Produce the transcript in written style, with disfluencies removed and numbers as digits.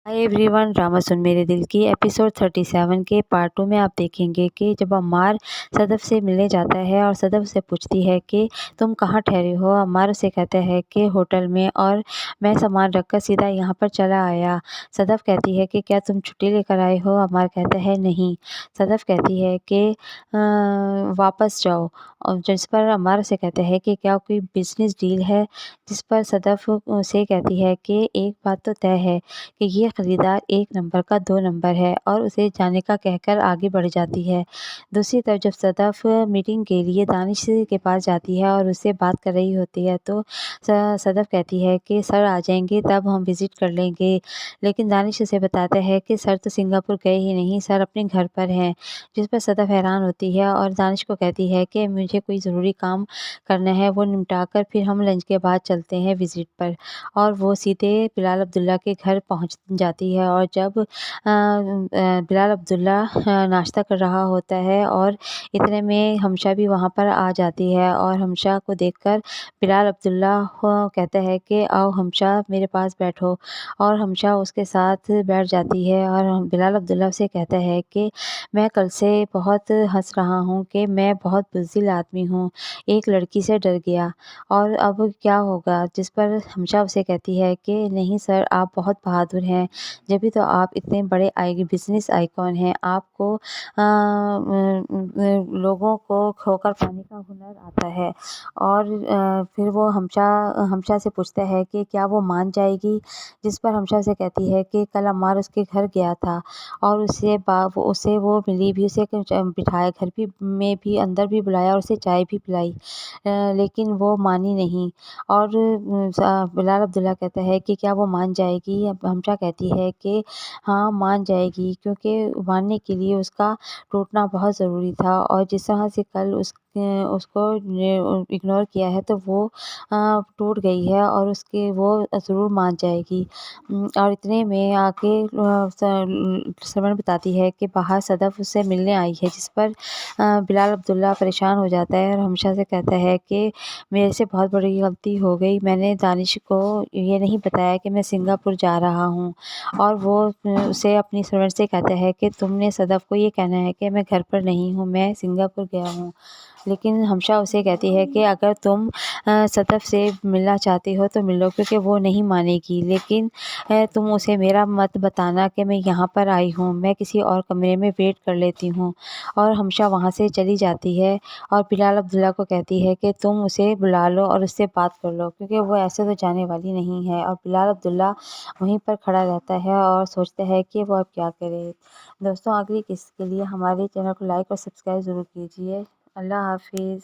Hi everyone, drama सुन मेरे दिल की एपिसोड 37 के पार्ट 2 में आप देखेंगे कि जब अम्मार सदफ से मिलने जाता है और सदफ से पूछती है कि तुम कहाँ ठहरे हो। अम्मार उसे कहता है कि होटल में, और मैं सामान रखकर सीधा यहाँ पर चला आया। सदफ कहती है कि क्या तुम छुट्टी लेकर आए हो। अम्मार कहता है नहीं। सदफ कहती है कि वापस जाओ, और जिस पर अम्मार उसे कहता है कि क्या कोई बिजनेस डील है। जिस पर सदफ उसे कहती है कि एक बात तो तय है कि ये खरीदार 1 नंबर का 2 नंबर है, और उसे जाने का कहकर आगे बढ़ जाती है। दूसरी तरफ जब सदफ मीटिंग के लिए दानिश के पास जाती है और उससे बात कर रही होती है, तो सदफ कहती है कि सर आ जाएंगे तब हम विज़िट कर लेंगे। लेकिन दानिश उसे बताता है कि सर तो सिंगापुर गए ही नहीं, सर अपने घर पर हैं। जिस पर सदफ हैरान होती है और दानिश को कहती है कि मुझे कोई ज़रूरी काम करना है, वो निपटा कर फिर हम लंच के बाद चलते हैं विज़िट पर। और वो सीधे बिलाल अब्दुल्ला के घर पहुंच जाती है। और जब बिलाल अब्दुल्ला नाश्ता कर रहा होता है, और इतने में हमशा भी वहाँ पर आ जाती है, और हमशा को देखकर बिलाल अब्दुल्ला कहता है कि आओ हमशा मेरे पास बैठो। और हमशा उसके साथ बैठ जाती है, और बिलाल अब्दुल्ला उसे कहता है कि मैं कल से बहुत हंस रहा हूँ कि मैं बहुत बुज़दिल आदमी हूँ, एक लड़की से डर गया, और अब क्या होगा। जिस पर हमशा उसे कहती है कि नहीं सर, आप बहुत बहादुर हैं, जभी तो आप इतने बड़े बिजनेस आइकॉन हैं। आपको लोगों को खोकर पाने का हुनर आता है। और फिर वो हमशा से पूछता है कि क्या वो मान जाएगी। जिस पर हमशा से कहती है कि कल अम्मार उसके घर गया था, और उसे वो मिली भी, उसे बिठाया घर भी में भी, अंदर भी बुलाया और उसे चाय भी पिलाई, लेकिन वो मानी नहीं। और बिलाल अब्दुल्ला कहता है कि क्या वो मान जाएगी। अब हमशा कहती है कि हाँ मान जाएगी, क्योंकि मानने के लिए उसका टूटना बहुत ज़रूरी था, और जिस तरह से कल उसको इग्नोर किया है, तो वो टूट गई है, और उसके वो ज़रूर मान जाएगी। और इतने में आके सरवण बताती है कि बाहर सदफ उससे मिलने आई है। जिस पर बिलाल अब्दुल्ला परेशान हो जाता है और हमशा से कहता है कि मेरे से बहुत बड़ी गलती हो गई, मैंने दानिश को ये नहीं बताया कि मैं सिंगापुर जा रहा हूँ। और वो उसे अपनी सर्वेंट से कहता है कि तुमने सदफ को ये कहना है कि मैं घर पर नहीं हूँ, मैं सिंगापुर गया हूँ। लेकिन हमशा उसे कहती है कि अगर तुम सदफ से मिलना चाहती हो तो मिलो, क्योंकि वो नहीं मानेगी। लेकिन तुम उसे मेरा मत बताना कि मैं यहाँ पर आई हूँ, मैं किसी और कमरे में वेट कर लेती हूँ। और हमशा वहाँ से चली जाती है, और बिलाल अब्दुल्ला को कहती है कि तुम उसे बुला लो और उससे बात कर लो, क्योंकि वो ऐसे तो जाने वाली नहीं है। और बिलाल अब्दुल्ला वहीं पर खड़ा रहता है और सोचता है कि वो अब क्या करे। दोस्तों, अगली किस्त के लिए हमारे चैनल को लाइक और सब्सक्राइब ज़रूर कीजिए। अल्लाह हाफिज़।